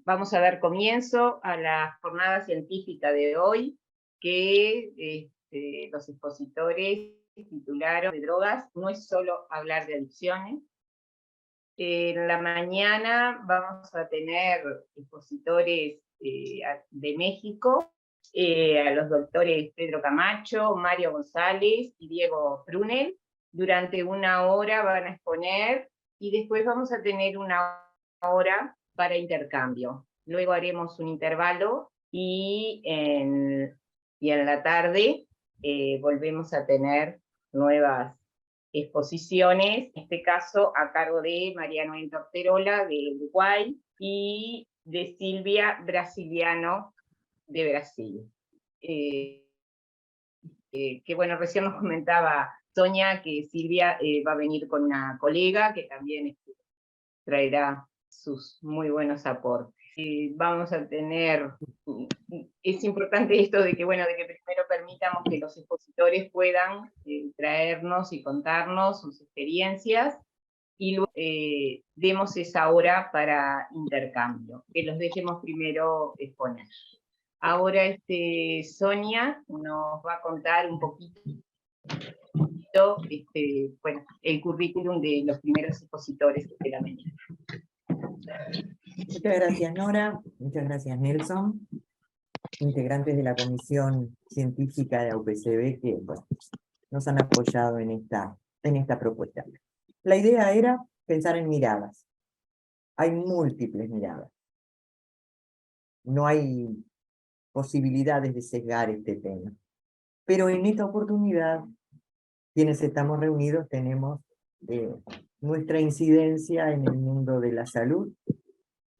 Vamos a dar comienzo a la jornada científica de hoy, que los expositores titularon de drogas, no es solo hablar de adicciones. En la mañana vamos a tener expositores de México, a los doctores Pedro Camacho, Mario González y Diego Prunel. Durante una hora van a exponer y después vamos a tener una hora para intercambio. Luego haremos un intervalo y en la tarde volvemos a tener nuevas exposiciones, en este caso a cargo de Mariano Entorterola de Uruguay y de Silvia Brasiliano de Brasil. Que bueno, recién nos comentaba Sonia que Silvia va a venir con una colega que también traerá sus muy buenos aportes. Vamos a tener, es importante esto de que, bueno, de que primero permitamos que los expositores puedan traernos y contarnos sus experiencias y luego demos esa hora para intercambio, que los dejemos primero exponer. Ahora Sonia nos va a contar un poquito bueno, el currículum de los primeros expositores de la mañana. Muchas gracias, Nora. Muchas gracias, Nelson, integrantes de la Comisión Científica de UPCB que bueno, nos han apoyado en esta propuesta. La idea era pensar en miradas. Hay múltiples miradas. No hay posibilidades de sesgar este tema. Pero en esta oportunidad, quienes estamos reunidos tenemos nuestra incidencia en el mundo de la salud,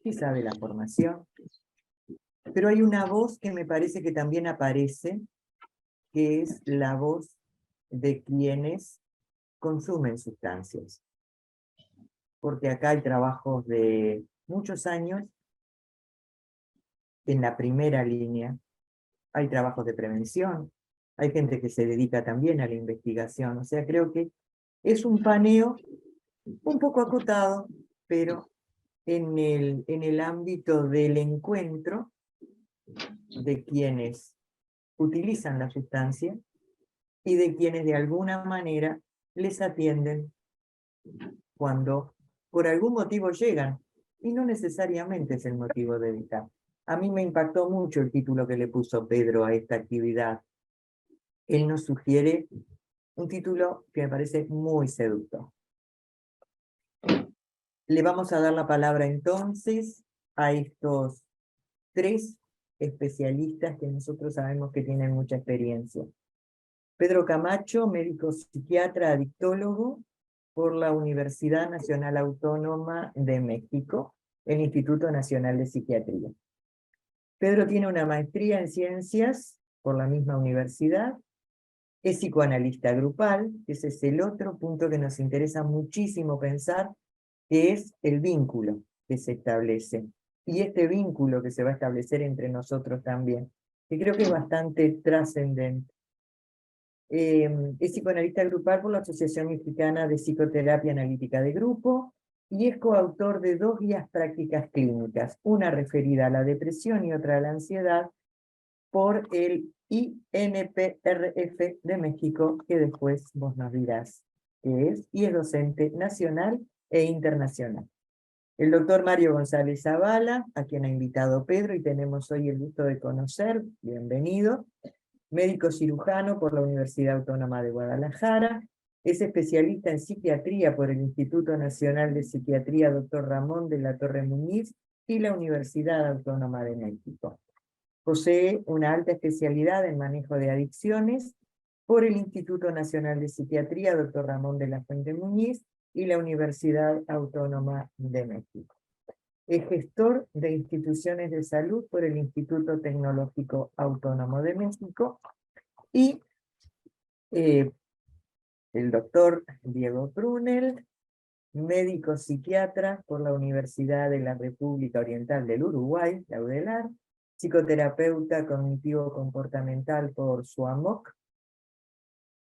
quizá de la formación, pero hay una voz que me parece que también aparece, que es la voz de quienes consumen sustancias. Porque acá hay trabajos de muchos años en la primera línea, hay trabajos de prevención, hay gente que se dedica también a la investigación, o sea, creo que es un paneo un poco acotado, pero en el ámbito del encuentro de quienes utilizan la sustancia y de quienes de alguna manera les atienden cuando por algún motivo llegan, y no necesariamente es el motivo de evitar. A mí me impactó mucho el título que le puso Pedro a esta actividad. Él nos sugiere un título que me parece muy seductor. Le vamos a dar la palabra entonces a estos tres especialistas que nosotros sabemos que tienen mucha experiencia. Pedro Camacho, médico psiquiatra adictólogo por la Universidad Nacional Autónoma de México, el Instituto Nacional de Psiquiatría. Pedro tiene una maestría en ciencias por la misma universidad, es psicoanalista grupal, ese es el otro punto que nos interesa muchísimo pensar, que es el vínculo que se establece. Y este vínculo que se va a establecer entre nosotros también, que creo que es bastante trascendente. Es psicoanalista grupal por la Asociación Mexicana de Psicoterapia Analítica de Grupo y es coautor de 2 guías prácticas clínicas, una referida a la depresión y otra a la ansiedad, por el INPRF de México, que después vos nos dirás qué es, y es docente nacional e internacional. El doctor Mario González Zavala, a quien ha invitado Pedro y tenemos hoy el gusto de conocer, bienvenido, médico cirujano por la Universidad Autónoma de Guadalajara, es especialista en psiquiatría por el Instituto Nacional de Psiquiatría Dr. Ramón de la Torre Muñiz y la Universidad Autónoma de México. Posee una alta especialidad en manejo de adicciones por el Instituto Nacional de Psiquiatría Dr. Ramón de la Fuente Muñiz y la Universidad Autónoma de México. Es gestor de instituciones de salud por el Instituto Tecnológico Autónomo de México y el doctor Diego Prunel, médico psiquiatra por la Universidad de la República Oriental del Uruguay, la UDELAR, psicoterapeuta cognitivo-comportamental por SUAMOC,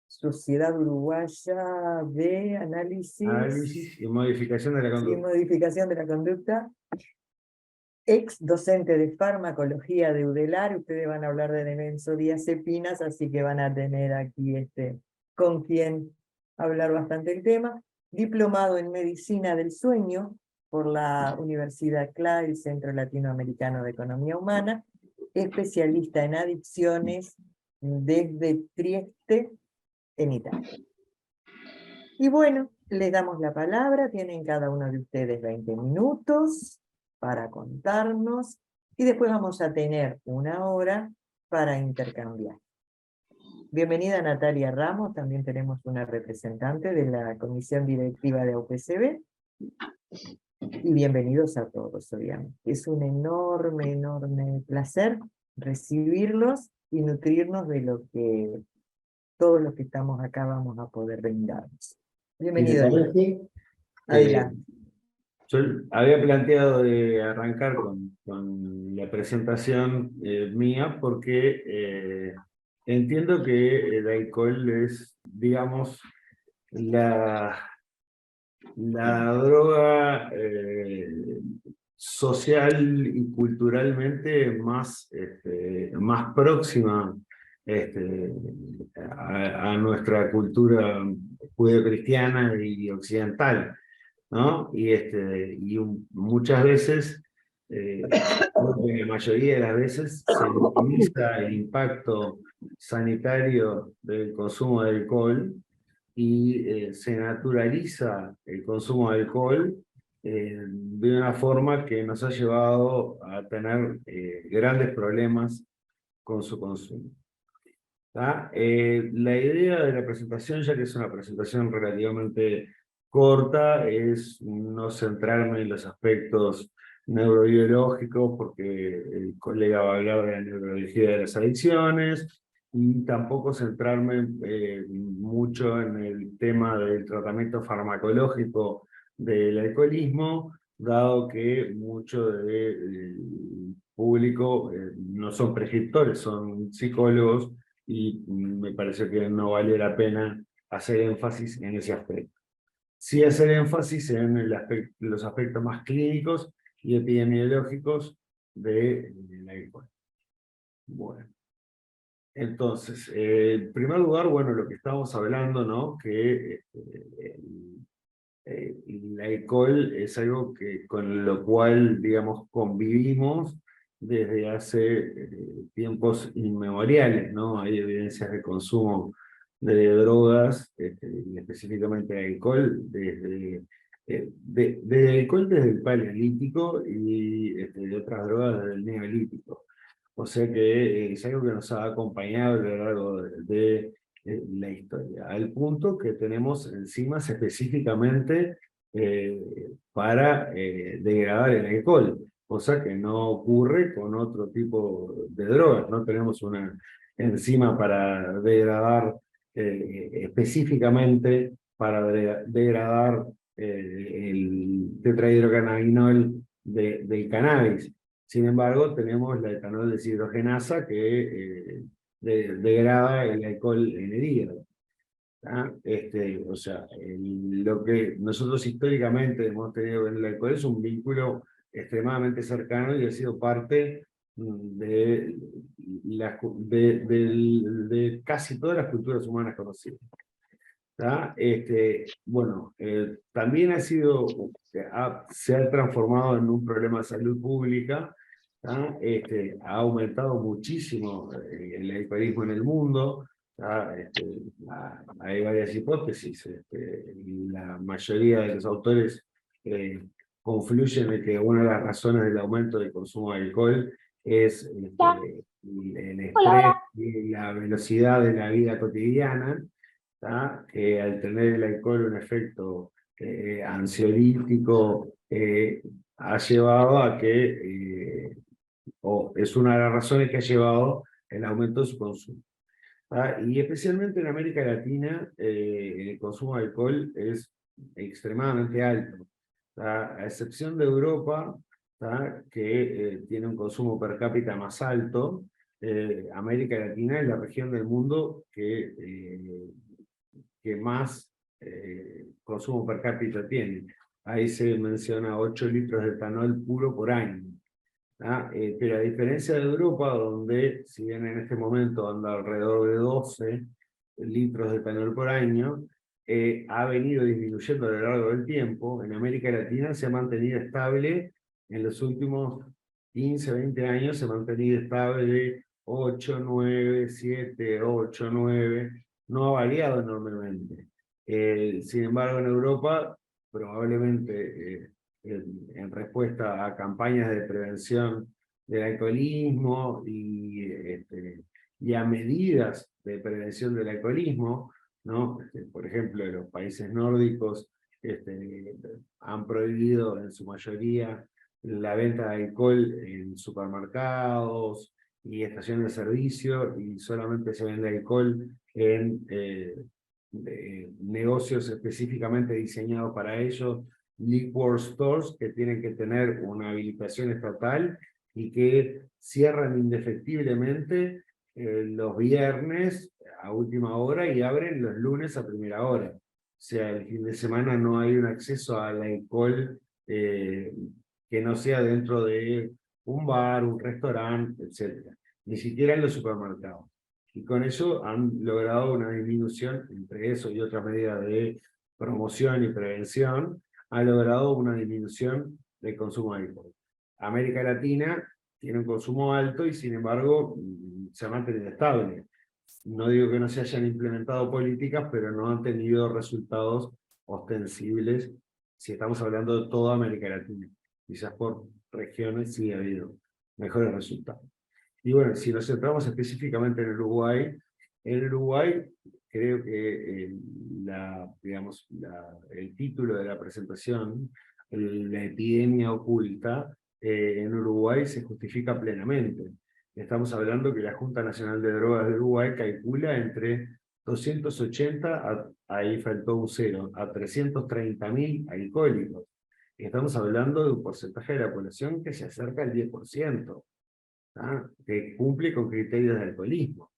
Sociedad Uruguaya de Análisis y Modificación de la Conducta. Y Modificación de la Conducta, ex docente de farmacología de UDELAR. Ustedes van a hablar de benzodiazepinas, así que van a tener aquí con quien hablar bastante el tema. Diplomado en Medicina del Sueño por la Universidad CLA, el Centro Latinoamericano de Economía Humana, especialista en adicciones desde Trieste, en Italia. Y bueno, les damos la palabra, tienen cada uno de ustedes 20 minutos para contarnos, y después vamos a tener 1 hora para intercambiar. Bienvenida Natalia Ramos, también tenemos una representante de la Comisión Directiva de UPCB, y bienvenidos a todos, obviamente. Es un enorme, enorme placer recibirlos y nutrirnos de lo que todos los que estamos acá vamos a poder brindarnos. Si te Bienvenido. parece, Adelante. yo había planteado de arrancar con la presentación mía porque entiendo que el alcohol es, digamos, la droga social y culturalmente más próxima a nuestra cultura judeocristiana y occidental, ¿no? Muchas veces, creo que la mayoría de las veces, se minimiza el impacto sanitario del consumo de alcohol y se naturaliza el consumo de alcohol de una forma que nos ha llevado a tener grandes problemas con su consumo. ¿Tá? La idea de la presentación, ya que es una presentación relativamente corta, es no centrarme en los aspectos neurobiológicos, porque el colega va a hablar de la neurobiología de las adicciones, y tampoco centrarme mucho en el tema del tratamiento farmacológico del alcoholismo, dado que mucho del público no son prescriptores, son psicólogos, y me parece que no vale la pena hacer énfasis en ese aspecto. Sí hacer énfasis en los aspectos más clínicos y epidemiológicos del alcohol. Bueno, entonces, en primer lugar, bueno, lo que estábamos hablando, ¿no? Que el alcohol es algo con lo cual, digamos, convivimos desde hace tiempos inmemoriales, ¿no? Hay evidencias de consumo de drogas, específicamente de alcohol, desde alcohol desde el Paleolítico y de otras drogas desde el Neolítico. O sea que es algo que nos ha acompañado a lo largo de la historia, al punto que tenemos enzimas específicamente para degradar el alcohol, cosa que no ocurre con otro tipo de drogas. No tenemos una enzima para degradar específicamente para degradar el tetrahidrocannabinol del cannabis. Sin embargo, tenemos la etanol deshidrogenasa que degrada el alcohol en el hígado. ¿Ah? O sea, lo que nosotros históricamente hemos tenido con el alcohol es un vínculo extremadamente cercano y ha sido parte de casi todas las culturas humanas conocidas. ¿Tá? Bueno, también se ha transformado en un problema de salud pública. ¿Tá? Ha aumentado muchísimo el alcoholismo en el mundo. Hay varias hipótesis. La mayoría de los autores confluyen en que una de las razones del aumento del consumo de alcohol es el estrés y la velocidad de la vida cotidiana. Al tener el alcohol un efecto ansiolítico, ha llevado a que, o es una de las razones que ha llevado el aumento de su consumo. Y especialmente en América Latina, el consumo de alcohol es extremadamente alto. A excepción de Europa, que tiene un consumo per cápita más alto, América Latina es la región del mundo que más consumo per cápita tiene. Ahí se menciona 8 litros de etanol puro por año. Pero a diferencia de Europa, donde si bien en este momento anda alrededor de 12 litros de etanol por año, ha venido disminuyendo a lo largo del tiempo. En América Latina se ha mantenido estable en los últimos 15, 20 años, se ha mantenido estable 8, 9, 7, 8, 9, no ha variado enormemente. Sin embargo, en Europa, probablemente en respuesta a campañas de prevención del alcoholismo y a medidas de prevención del alcoholismo, ¿no? Por ejemplo, los países nórdicos han prohibido en su mayoría la venta de alcohol en supermercados y estaciones de servicio, y solamente se vende alcohol en negocios específicamente diseñados para ello, liquor stores, que tienen que tener una habilitación estatal y que cierran indefectiblemente los viernes a última hora y abren los lunes a primera hora. O sea, el fin de semana no hay un acceso al alcohol que no sea dentro de un bar, un restaurante, etc. Ni siquiera en los supermercados. Y con eso han logrado una disminución, entre eso y otras medidas de promoción y prevención, ha logrado una disminución del consumo de alcohol. América Latina tiene un consumo alto y sin embargo se ha mantenido estable. No digo que no se hayan implementado políticas, pero no han tenido resultados ostensibles si estamos hablando de toda América Latina. Quizás por regiones sí ha habido mejores resultados. Y bueno, si nos centramos específicamente en Uruguay creo que el título de la presentación, la epidemia oculta, en Uruguay se justifica plenamente. Estamos hablando que la Junta Nacional de Drogas de Uruguay calcula entre 280, ahí faltó un cero, a 330.000 alcohólicos. Estamos hablando de un porcentaje de la población que se acerca al 10%. Que cumple con criterios de alcoholismo,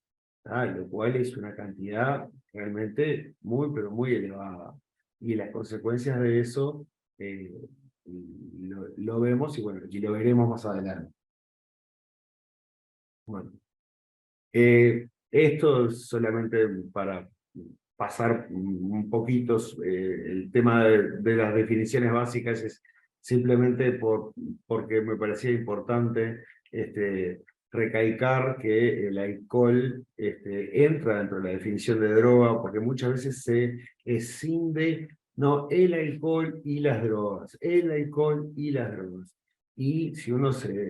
lo cual es una cantidad realmente muy, pero muy elevada. Y las consecuencias de eso lo vemos y, bueno, y lo veremos más adelante. Bueno, esto es solamente para pasar un poquito el tema de las definiciones básicas, es simplemente porque me parecía importante recalcar que el alcohol entra dentro de la definición de droga, porque muchas veces se escinde, no, el alcohol y las drogas, el alcohol y las drogas. Y si uno se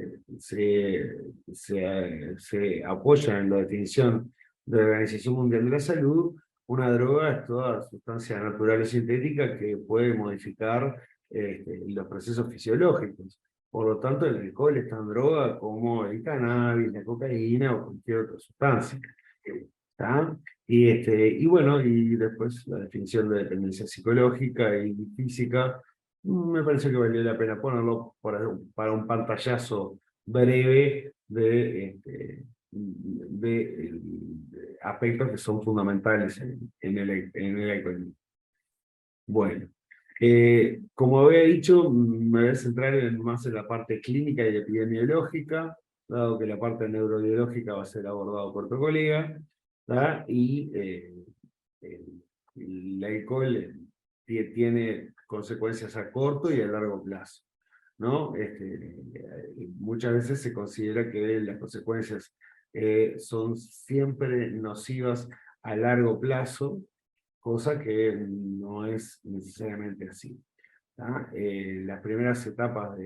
apoya en la definición de la Organización Mundial de la Salud, una droga es toda sustancia natural o sintética que puede modificar los procesos fisiológicos. Por lo tanto, el alcohol es tan droga como el cannabis, la cocaína o cualquier otra sustancia. ¿Está? Y bueno, y después la definición de dependencia psicológica y física, me parece que valió la pena ponerlo para un pantallazo breve de aspectos que son fundamentales en el alcoholismo. Bueno, como había dicho, me voy a centrar más en la parte clínica y epidemiológica, dado que la parte neurobiológica va a ser abordada por otro colega, y el alcohol tiene consecuencias a corto y a largo plazo, ¿no? Muchas veces se considera que las consecuencias son siempre nocivas a largo plazo, cosa que no es necesariamente así. Las primeras etapas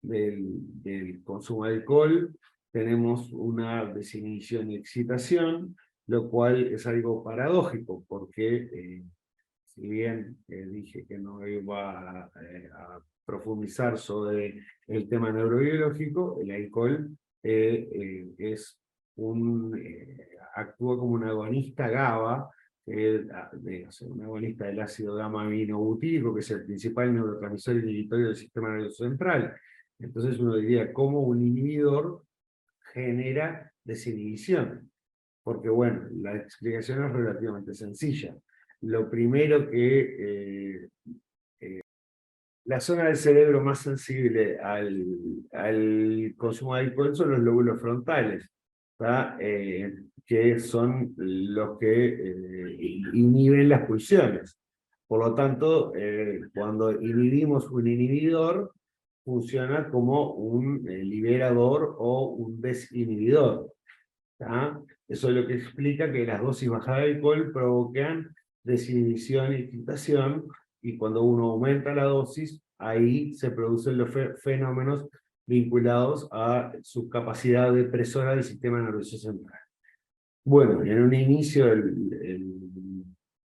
del consumo de alcohol tenemos una desinhibición y excitación, lo cual es algo paradójico, porque si bien dije que no iba a profundizar sobre el tema neurobiológico, el alcohol actúa como un agonista GABA, un agonista del ácido gamma-aminobutírico, que es el principal neurotransmisor inhibitorio del sistema nervioso central. Entonces uno diría, ¿cómo un inhibidor genera desinhibición? Porque bueno, la explicación es relativamente sencilla. Lo primero que la zona del cerebro más sensible al consumo de alcohol son los lóbulos frontales, ¿tá? Que son los que inhiben las pulsiones. Por lo tanto, cuando inhibimos un inhibidor, funciona como un liberador o un desinhibidor, ¿tá? Eso es lo que explica que las dosis bajas de alcohol provocan desinhibición y excitación, y cuando uno aumenta la dosis, ahí se producen los fenómenos vinculados a su capacidad depresora del sistema nervioso central. Bueno, en un inicio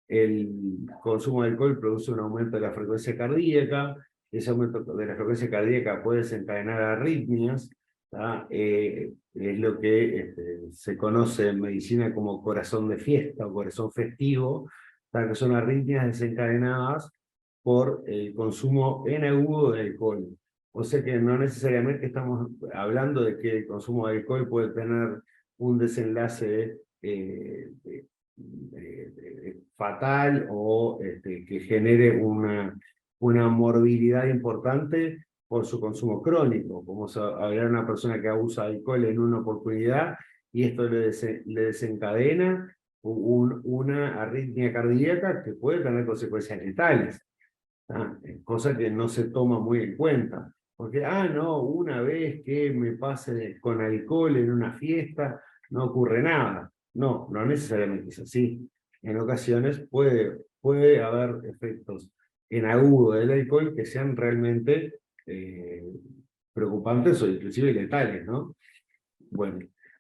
el consumo de alcohol produce un aumento de la frecuencia cardíaca. Ese aumento de la frecuencia cardíaca puede desencadenar arritmias, ¿tá? Es lo que se conoce en medicina como corazón de fiesta o corazón festivo, ¿tá? Que son arritmias desencadenadas por el consumo en agudo de alcohol. O sea que no necesariamente estamos hablando de que el consumo de alcohol puede tener un desenlace fatal o que genere una morbilidad importante por su consumo crónico, como habría una persona que abusa de alcohol en una oportunidad y esto le desencadena una arritmia cardíaca que puede tener consecuencias letales, ¿ah? Cosa que no se toma muy en cuenta. Porque, no, una vez que me pase con alcohol en una fiesta, no ocurre nada. No, no necesariamente es así. En ocasiones puede haber efectos en agudo del alcohol que sean realmente preocupantes o inclusive letales, ¿no? Bueno,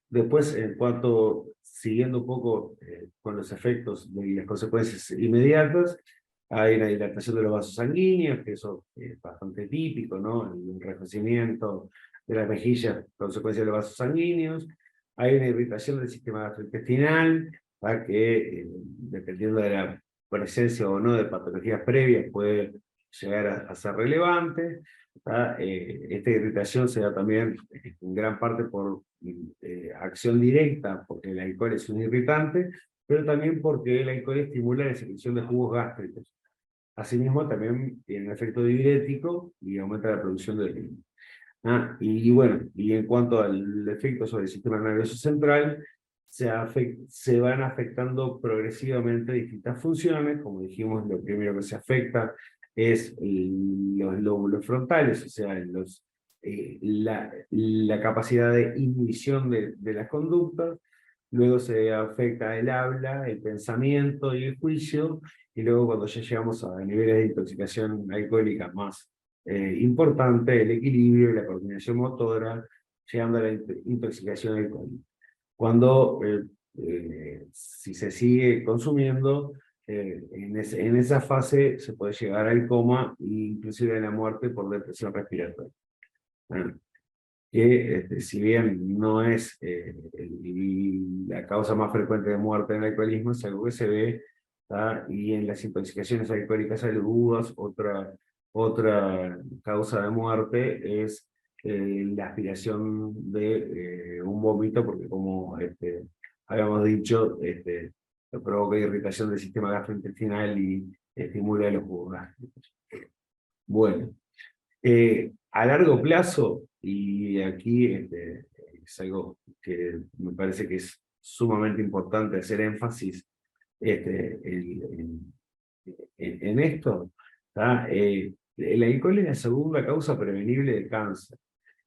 después, en cuanto, siguiendo un poco con los efectos de las consecuencias inmediatas, hay una dilatación de los vasos sanguíneos, que eso es bastante típico, ¿no? El enrojecimiento de las mejillas, consecuencia de los vasos sanguíneos. Hay una irritación del sistema gastrointestinal, ¿tá? Que dependiendo de la presencia o no de patologías previas, puede llegar a ser relevante. Esta irritación se da también en gran parte por acción directa, porque el alcohol es un irritante, pero también porque el alcohol estimula la secreción de jugos gástricos. Asimismo, también tiene un efecto diurético y aumenta la producción de orina. Y bueno, y en cuanto al efecto sobre el sistema nervioso central, se van afectando progresivamente distintas funciones. Como dijimos, lo primero que se afecta es los lóbulos frontales, o sea, la capacidad de inhibición de las conductas. Luego se afecta el habla, el pensamiento y el juicio, y luego cuando ya llegamos a niveles de intoxicación alcohólica más importante, el equilibrio y la coordinación motora, llegando a la intoxicación alcohólica. Cuando, si se sigue consumiendo, en esa fase se puede llegar al coma e inclusive a la muerte por depresión respiratoria. Que si bien no es la causa más frecuente de muerte en el alcoholismo, es algo que se ve, ¿tá? Y en las intoxicaciones alcohólicas agudas, otra causa de muerte es la aspiración de un vómito, porque como habíamos dicho, provoca irritación del sistema gastrointestinal y estimula los jugos gástricos. Bueno, a largo plazo, y aquí es algo que me parece que es sumamente importante hacer énfasis en esto, ¿tá? El alcohol es la segunda causa prevenible de cáncer.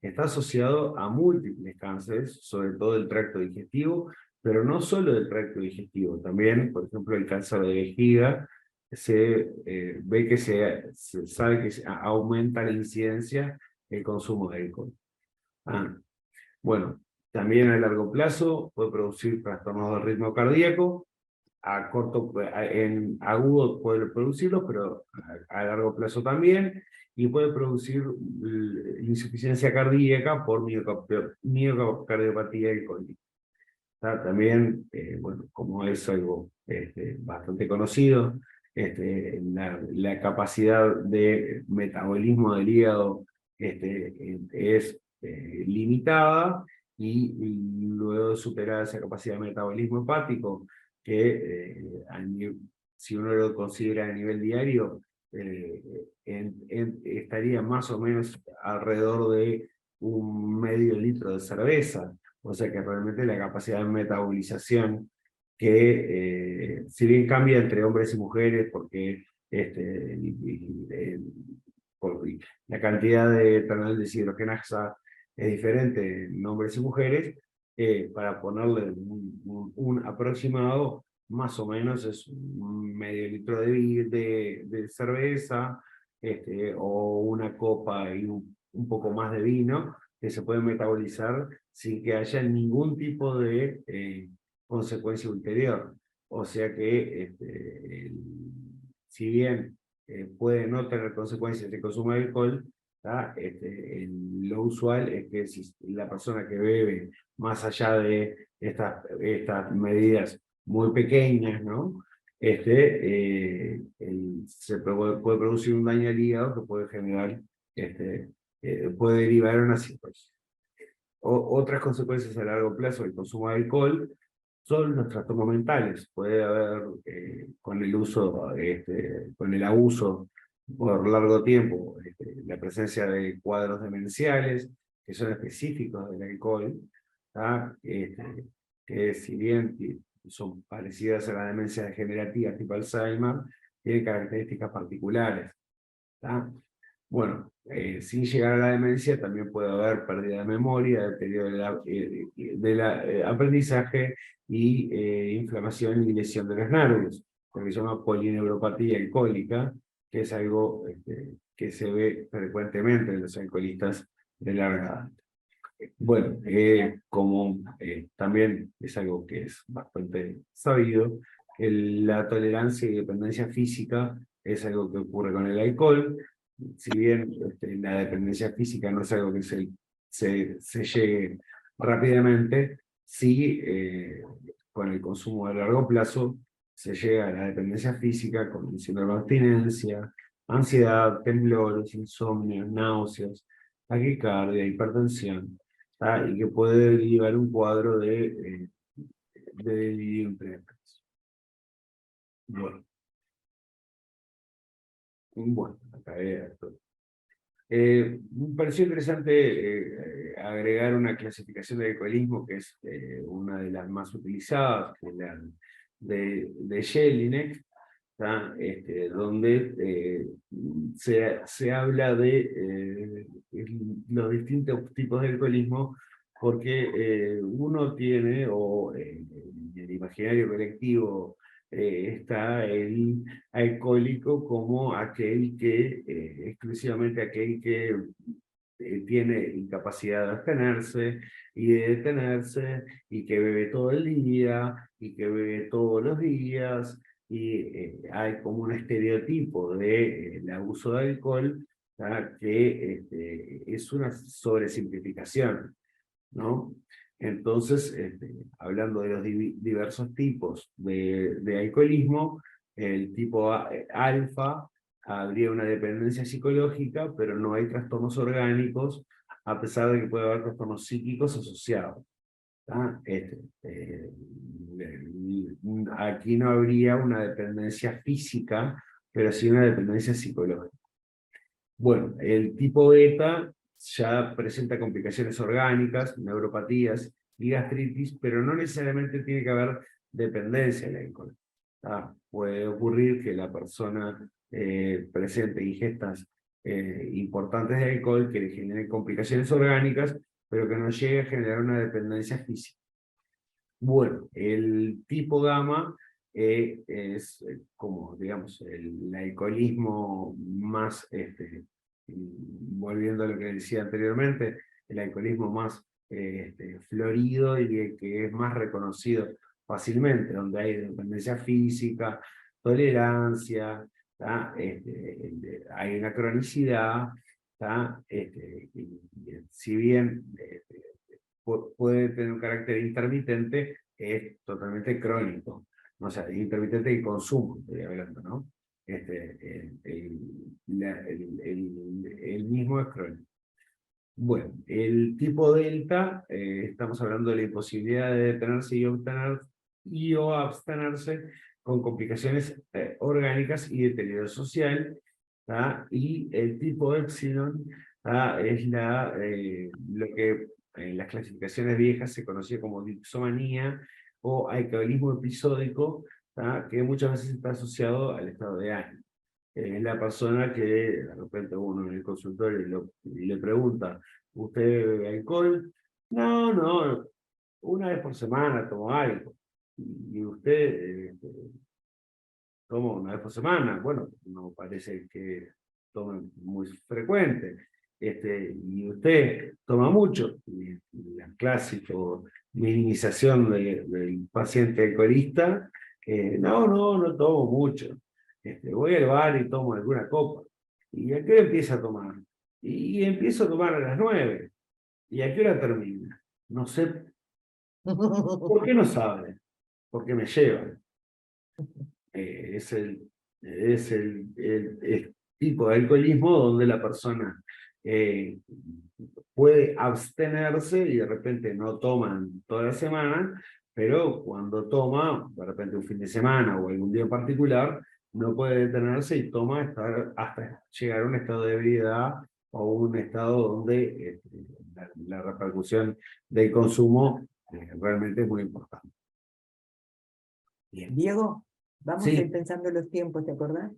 Está asociado a múltiples cánceres, sobre todo del tracto digestivo, pero no solo del tracto digestivo, también, por ejemplo, el cáncer de vejiga, se ve que se sabe que aumenta la incidencia el consumo de alcohol. Bueno, también a largo plazo puede producir trastornos del ritmo cardíaco, en agudo puede producirlo, pero a largo plazo también, y puede producir insuficiencia cardíaca por miocardiopatía alcohólica. También, bueno, como es algo bastante conocido, la capacidad de metabolismo del hígado es limitada, y luego de superar esa capacidad de metabolismo hepático, que si uno lo considera a nivel diario, estaría más o menos alrededor de 1/2 litro de cerveza, o sea que realmente la capacidad de metabolización que, si bien cambia entre hombres y mujeres, porque la cantidad de etanol deshidrogenasa es diferente en hombres y mujeres, para ponerle un aproximado, más o menos es 1/2 litro de cerveza, o una copa y un poco más de vino, que se puede metabolizar sin que haya ningún tipo de consecuencia ulterior. O sea que, si bien puede no tener consecuencias de consumo de alcohol, lo usual es que si la persona que bebe, más allá de estas medidas muy pequeñas, ¿no? Se puede producir un daño al hígado que puede generar, puede derivar en una cirrosis. Otras consecuencias a largo plazo del consumo de alcohol son los trastornos mentales. Puede haber, con el uso, con el abuso por largo tiempo, la presencia de cuadros demenciales que son específicos del alcohol, que si bien son parecidas a la demencia degenerativa tipo Alzheimer, tienen características particulares. ¿Tá? Bueno, sin llegar a la demencia también puede haber pérdida de memoria, deterioro del aprendizaje y inflamación y lesión de los nervios, lo que se llama polineuropatía alcohólica, que es algo que se ve frecuentemente en los alcoholistas de larga edad. Bueno, como también es algo que es bastante sabido, la tolerancia y dependencia física es algo que ocurre con el alcohol. Si bien la dependencia física no es algo que se llegue rápidamente, sí, con el consumo a largo plazo se llega a la dependencia física con síndrome de abstinencia, ansiedad, temblores, insomnio, náuseas, taquicardia, hipertensión, y que puede derivar un cuadro de delirium tremens. Bueno, acá esto. Me pareció interesante agregar una clasificación de alcoholismo que es una de las más utilizadas, que es la de Jelinek, donde se habla de los distintos tipos de alcoholismo, porque uno tiene, o en el imaginario colectivo, está el alcohólico como aquel que, exclusivamente aquel que tiene incapacidad de abstenerse y de detenerse, y que bebe todo el día, y que bebe todos los días, y hay como un estereotipo de el abuso de alcohol, que es una sobresimplificación, ¿no? Entonces, hablando de los diversos tipos de alcoholismo, el tipo alfa habría una dependencia psicológica, pero no hay trastornos orgánicos, a pesar de que puede haber trastornos psíquicos asociados. Aquí no habría una dependencia física, pero sí una dependencia psicológica. Bueno, el tipo beta ya presenta complicaciones orgánicas, neuropatías y gastritis, pero no necesariamente tiene que haber dependencia del alcohol. Puede ocurrir que la persona presente ingestas importantes de alcohol que le generen complicaciones orgánicas, pero que no llegue a generar una dependencia física. Bueno, el tipo gamma es como, digamos, el alcoholismo más, volviendo a lo que decía anteriormente, el alcoholismo más florido y el que es más reconocido fácilmente, donde hay dependencia física, tolerancia, hay una cronicidad, si bien puede tener un carácter intermitente, es totalmente crónico. O sea, intermitente de consumo, estoy hablando, ¿no? El mismo es crónico. Bueno, el tipo delta, estamos hablando de la imposibilidad de detenerse o abstenerse con complicaciones orgánicas y deterioro social, ¿tá? Y el tipo épsilon, ¿tá? Es lo que en las clasificaciones viejas se conocía como dipsomanía o alcoholismo episódico, ¿tá? Que muchas veces está asociado al estado de ánimo. Es la persona que de repente uno en el consultorio le pregunta, ¿usted bebe alcohol? No, no, una vez por semana tomo algo. Y usted toma una vez por semana. Bueno, no parece que tome muy frecuente. Y usted toma mucho. Y el clásico minimización del paciente alcoholista. No, no, no tomo mucho. Voy al bar y tomo alguna copa. ¿Y a qué hora empieza a tomar? Y empiezo a tomar a las 9. ¿Y a qué hora termina? No sé. ¿Por qué no sabe? Porque me llevan. Es el tipo de alcoholismo donde la persona eh, puede abstenerse y de repente no toman toda la semana, pero cuando toma, de repente un fin de semana o algún día en particular, no puede detenerse y toma hasta llegar a un estado de ebriedad o un estado donde la repercusión del consumo realmente es muy importante. Bien. Diego, vamos a ir Sí. pensando los tiempos, ¿te acordás?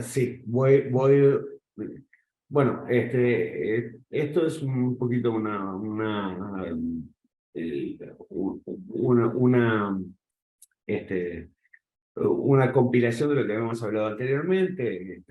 Sí, bueno, esto es un poquito eh, una, una compilación de lo que habíamos hablado anteriormente,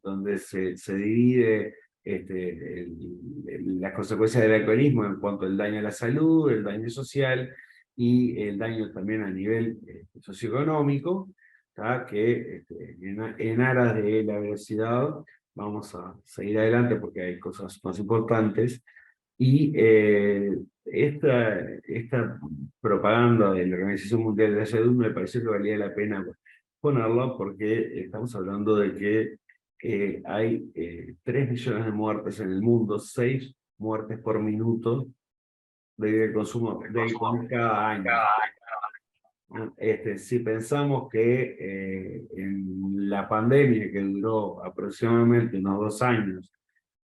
donde se divide las consecuencias del alcoholismo en cuanto al daño a la salud, el daño social y el daño también a nivel socioeconómico, ¿tá? Que en aras de la velocidad vamos a seguir adelante porque hay cosas más importantes. Y esta propaganda de la Organización Mundial de la Salud me pareció que valía la pena ponerla porque estamos hablando de que hay 3 millones de muertes en el mundo, 6 muertes por minuto debido al consumo de alcohol cada año. Si pensamos que en la pandemia, que duró aproximadamente unos 2 años,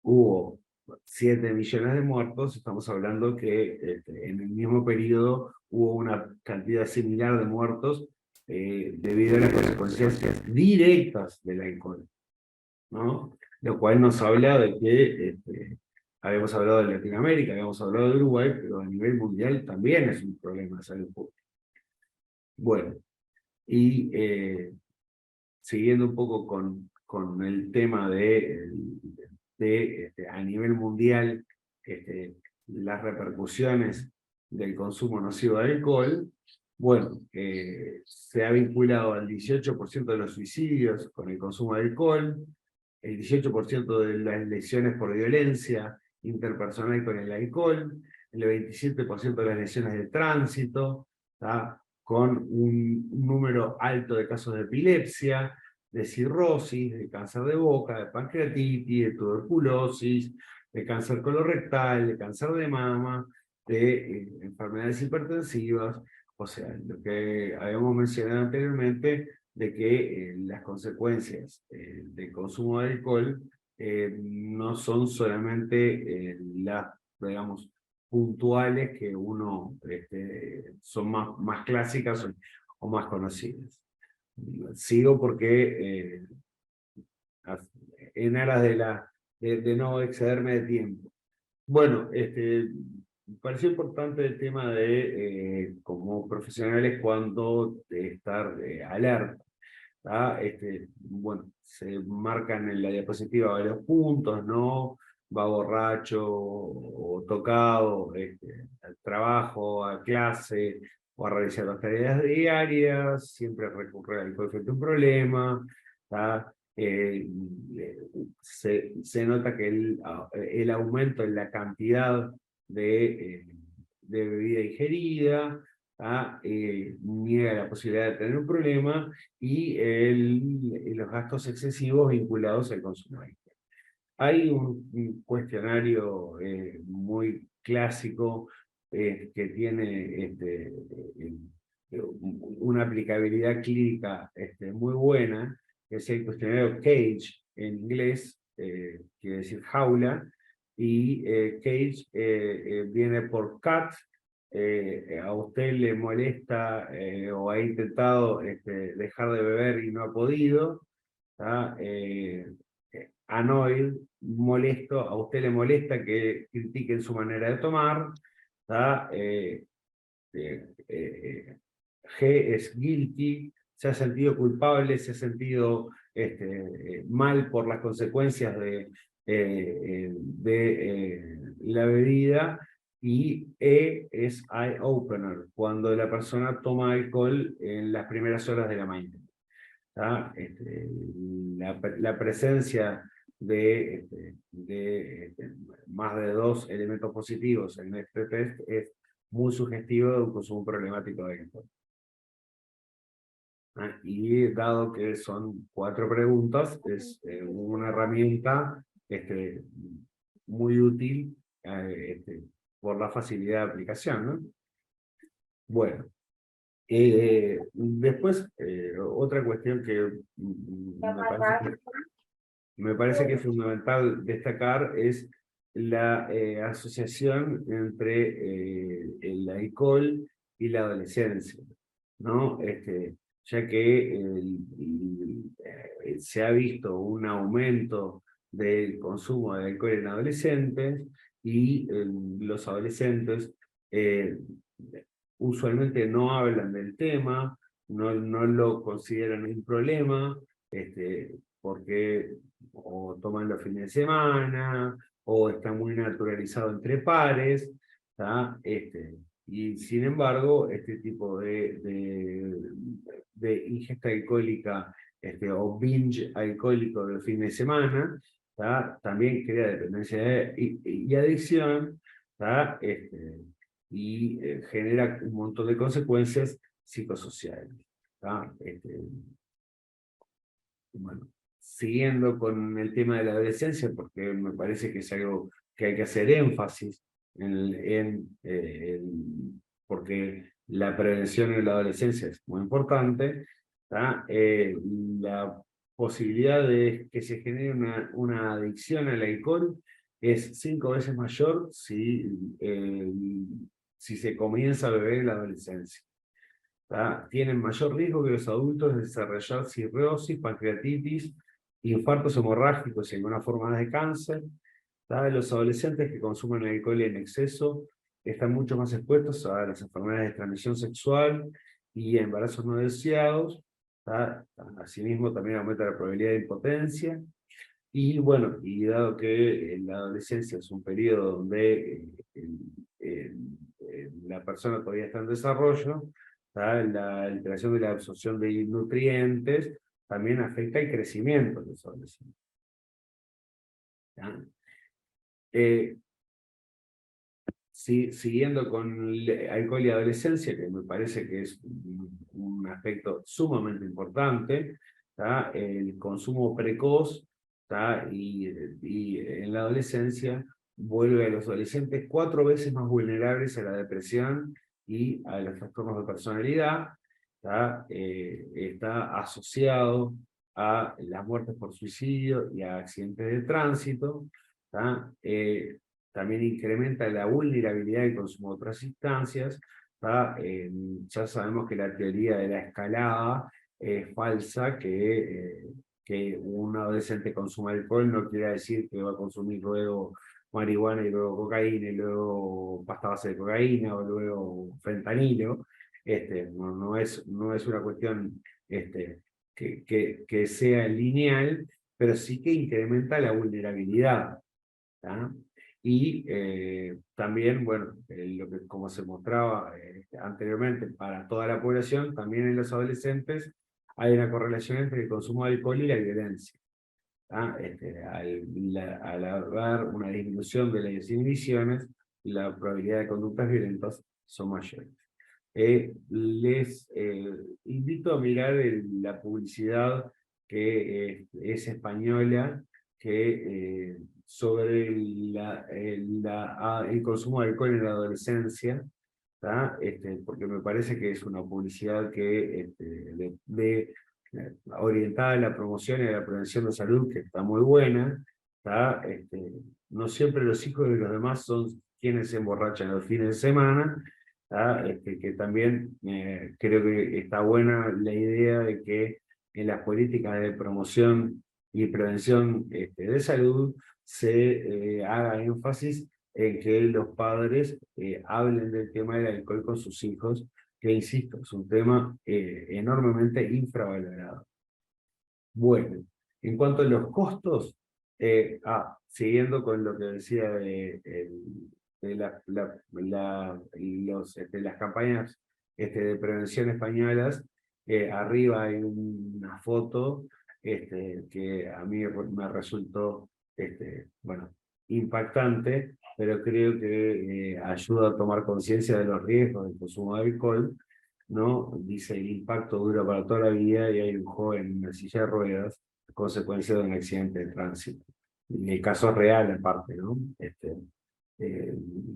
hubo 7 millones de muertos, estamos hablando que en el mismo periodo hubo una cantidad similar de muertos debido a las consecuencias directas del alcohol, ¿no? Lo cual nos habla de que habíamos hablado de Latinoamérica, habíamos hablado de Uruguay, pero a nivel mundial también es un problema de salud pública. Bueno, y siguiendo un poco con el tema a nivel mundial, las repercusiones del consumo nocivo de alcohol, bueno, se ha vinculado al 18% de los suicidios con el consumo de alcohol, el 18% de las lesiones por violencia interpersonal con el alcohol, el 27% de las lesiones de tránsito, ¿tá? Con un número alto de casos de epilepsia, de cirrosis, de cáncer de boca, de pancreatitis, de tuberculosis, de cáncer colorectal, de cáncer de mama, de enfermedades hipertensivas, o sea, lo que habíamos mencionado anteriormente, de que las consecuencias del consumo de alcohol no son solamente las, digamos, puntuales que son más clásicas o más conocidas. Sigo porque en aras de no excederme de tiempo. Bueno, me pareció importante el tema de, como profesionales, cuando de estar alerta. Bueno, se marcan en la diapositiva varios puntos, ¿no? Va borracho o tocado al trabajo, a clase o a realizar las tareas diarias, siempre recurre al alcohol frente a un problema, ¿tá? Se nota que el aumento en la cantidad de bebida ingerida, niega la posibilidad de tener un problema y los gastos excesivos vinculados al consumo de alcohol. Hay un cuestionario muy clásico que tiene una aplicabilidad clínica muy buena, que es el cuestionario CAGE, en inglés, quiere decir jaula, y cage viene por cat. A usted le molesta o ha intentado dejar de beber y no ha podido. Annoyed, molesto, a usted le molesta que critiquen su manera de tomar. G es guilty, se ha sentido culpable, se ha sentido mal por las consecuencias de la bebida. Y E es eye opener, cuando la persona toma alcohol en las primeras horas de la mañana. La presencia de más de 2 elementos positivos en este test es muy sugestivo de un consumo problemático de alcohol. Y dado que son 4 preguntas, es una herramienta muy útil por la facilidad de aplicación, ¿no? Bueno. Después, otra cuestión que me parece que es fundamental destacar es la asociación entre el alcohol y la adolescencia, ¿no? Ya que se ha visto un aumento del consumo de alcohol en adolescentes, y los adolescentes usualmente no hablan del tema, no lo consideran un problema, porque o toman los fines de semana, o está muy naturalizado entre pares, y sin embargo, este tipo de ingesta alcohólica o binge alcohólico del fin de semana, también crea dependencia y adicción, y genera un montón de consecuencias psicosociales. Bueno, siguiendo con el tema de la adolescencia, porque me parece que es algo que hay que hacer énfasis porque la prevención en la adolescencia es muy importante. La posibilidad de que se genere una adicción al alcohol es 5 veces mayor si se comienza a beber en la adolescencia. Tienen mayor riesgo que los adultos de desarrollar cirrosis, pancreatitis, infartos hemorrágicos y algunas formas de cáncer. Los adolescentes que consumen alcohol en exceso están mucho más expuestos a las enfermedades de transmisión sexual y a embarazos no deseados. Asimismo, también aumenta la probabilidad de impotencia. Y bueno, y dado que la adolescencia es un periodo donde la persona todavía está en desarrollo, la alteración de la absorción de nutrientes también afecta el crecimiento de los adolescentes. Siguiendo con alcohol y adolescencia, que me parece que es un aspecto sumamente importante, el consumo precoz, y en la adolescencia vuelve a los adolescentes 4 veces más vulnerables a la depresión y a los trastornos de personalidad. Está asociado a las muertes por suicidio y a accidentes de tránsito. También incrementa la vulnerabilidad del consumo de otras instancias. Ya sabemos que la teoría de la escalada es falsa, que un adolescente consuma alcohol no quiere decir que va a consumir luego marihuana y luego cocaína y luego pasta base de cocaína o luego fentanilo. No es una cuestión que sea lineal, pero sí que incrementa la vulnerabilidad. Y también, bueno, como se mostraba anteriormente, para toda la población, también en los adolescentes, hay una correlación entre el consumo de alcohol y la violencia. Al haber una disminución de las inhibiciones, la probabilidad de conductas violentas son mayores. Les invito a mirar la publicidad que es española, sobre el consumo de alcohol en la adolescencia, porque me parece que es una publicidad que orientada a la promoción y a la prevención de salud, que está muy buena, ¿tá? No siempre los hijos de los demás son quienes se emborrachan los fines de semana, ¿tá? Que también creo que está buena la idea de que en las políticas de promoción y prevención de salud se haga énfasis en que los padres hablen del tema del alcohol con sus hijos, que insisto, es un tema enormemente infravalorado. Bueno, en cuanto a los costos, siguiendo con lo que decía de las campañas de prevención españolas, arriba hay una foto que a mí me resultó bueno, impactante, pero creo que ayuda a tomar conciencia de los riesgos del consumo de alcohol, ¿no? Dice: el impacto dura para toda la vida y hay un joven en una silla de ruedas, consecuencia de un accidente de tránsito. Y el caso es real, aparte, ¿no?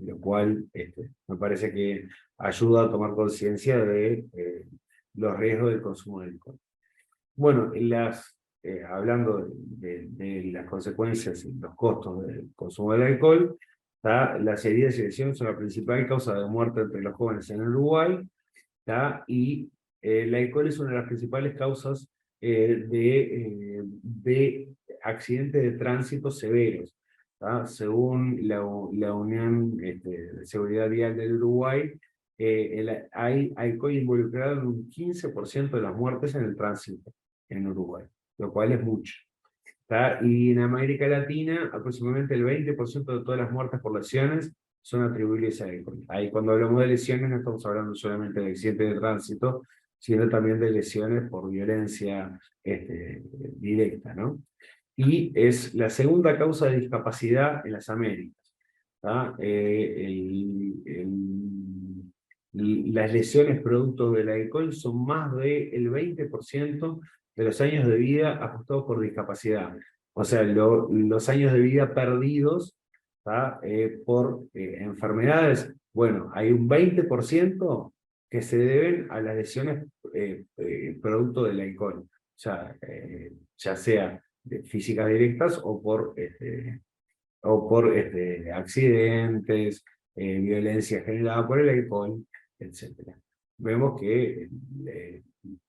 Lo cual me parece que ayuda a tomar conciencia de los riesgos del consumo de alcohol. Bueno, hablando de las consecuencias y los costos del consumo del alcohol, las heridas y lesiones son la principal causa de muerte entre los jóvenes en Uruguay, y el alcohol es una de las principales causas de accidentes de tránsito severos. Según la Unión de Seguridad Vial del Uruguay, hay alcohol involucrado en un 15% de las muertes en el tránsito en Uruguay, lo cual es mucho. Y en América Latina, aproximadamente el 20% de todas las muertes por lesiones son atribuibles a alcohol. Ahí, cuando hablamos de lesiones, no estamos hablando solamente de accidentes de tránsito, sino también de lesiones por violencia directa, ¿no? Y es la segunda causa de discapacidad en las Américas. Las lesiones producto del alcohol son más del 20% de los años de vida afectados por discapacidad. O sea, los años de vida perdidos por enfermedades, bueno, hay un 20% que se deben a las lesiones producto del alcohol. Ya sea físicas directas o por accidentes, violencia generada por el alcohol, etc. Vemos que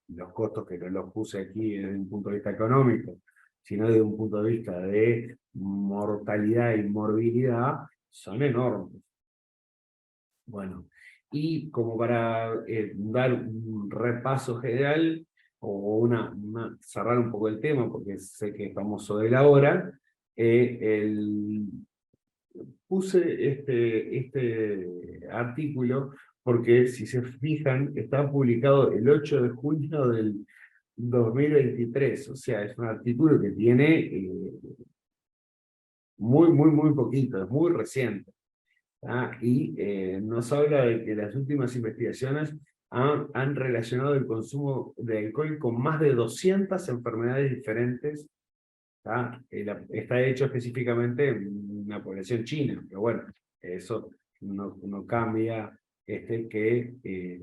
los costos, que no los puse aquí desde un punto de vista económico, sino desde un punto de vista de mortalidad y morbilidad, son enormes. Bueno, y como para dar un repaso general, o cerrar un poco el tema, porque sé que estamos sobre la hora, puse este artículo porque, si se fijan, está publicado el 8 de junio del 2023, o sea, es un artículo que tiene muy poquito, es muy reciente. Y nos habla de que las últimas investigaciones han relacionado el consumo de alcohol con más de 200 enfermedades diferentes. Está hecho específicamente en una población china, pero bueno, eso no cambia que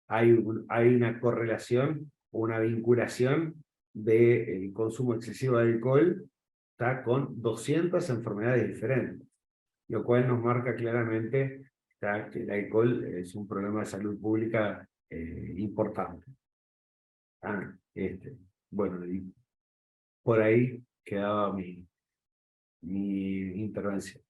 hay una correlación, una vinculación del consumo excesivo de alcohol con 200 enfermedades diferentes, lo cual nos marca claramente que el alcohol es un problema de salud pública importante. Bueno, y por ahí quedaba mi intervención.